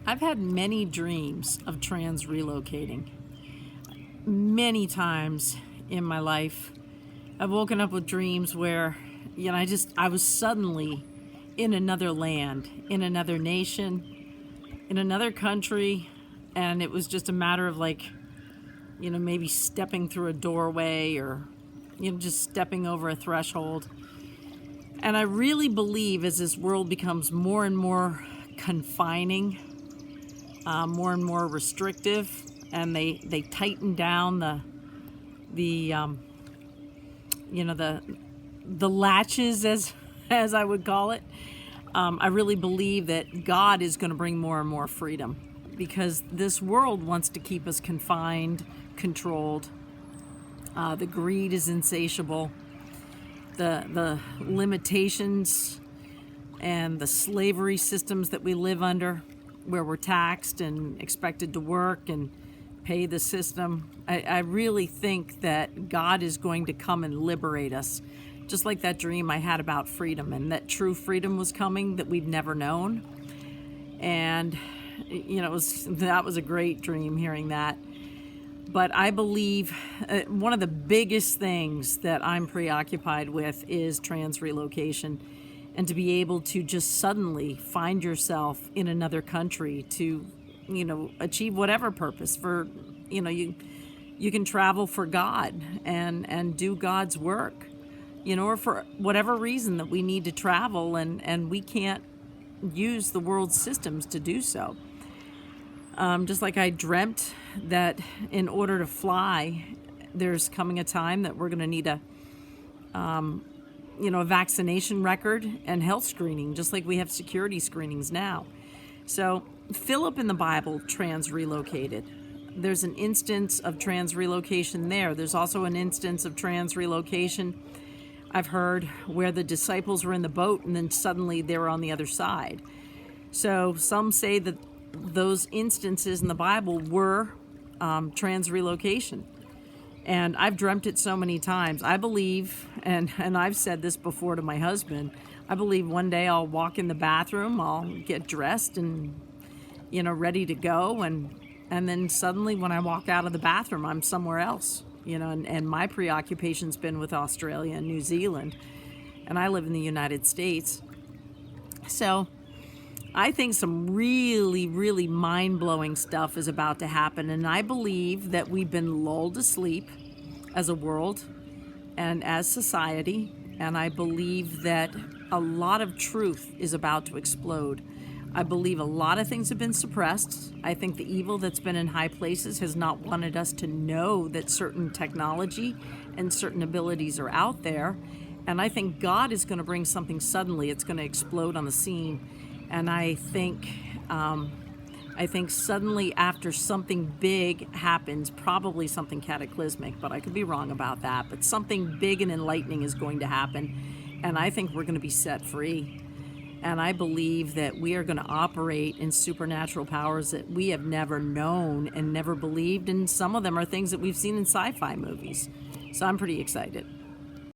I've had many dreams of trans relocating. Many times in my life, I've woken up with dreams where, I was suddenly in another land, in another nation, in another country, and it was just a matter of maybe stepping through a doorway or, just stepping over a threshold. And I really believe as this world becomes more and more confining, more and more restrictive, and they tighten down the latches, as I would call it. I really believe that God is going to bring more and more freedom, because this world wants to keep us confined, controlled. The greed is insatiable. The limitations and the slavery systems that we live under, where we're taxed and expected to work and pay the system. I really think that God is going to come and liberate us, just like that dream I had about freedom, and that true freedom was coming that we've never known. And that was a great dream, hearing that. But I believe one of the biggest things that I'm preoccupied with is trans relocation, and to be able to just suddenly find yourself in another country to, achieve whatever purpose. For, you can travel for God and do God's work, or for whatever reason that we need to travel, and we can't use the world's systems to do so. Just like I dreamt that in order to fly, there's coming a time that we're going to need a vaccination record and health screening, just like we have security screenings now. So Philip in the Bible trans relocated. There's an instance of trans relocation there. There's also an instance of trans relocation, I've heard, where the disciples were in the boat and then suddenly they were on the other side. So some say that those instances in the Bible were trans relocation. And I've dreamt it so many times. I believe, and I've said this before to my husband, I believe one day I'll walk in the bathroom, I'll get dressed and, ready to go. And then suddenly when I walk out of the bathroom, I'm somewhere else, and my preoccupation's been with Australia and New Zealand. And I live in the United States. So I think some really, really mind-blowing stuff is about to happen, and I believe that we've been lulled to sleep as a world and as society, and I believe that a lot of truth is about to explode. I believe a lot of things have been suppressed. I think the evil that's been in high places has not wanted us to know that certain technology and certain abilities are out there, and I think God is going to bring something suddenly. It's going to explode on the scene. And I think suddenly after something big happens, probably something cataclysmic, but I could be wrong about that, but something big and enlightening is going to happen, and I think we're going to be set free. And I believe that we are going to operate in supernatural powers that we have never known and never believed, and some of them are things that we've seen in sci-fi movies. So I'm pretty excited.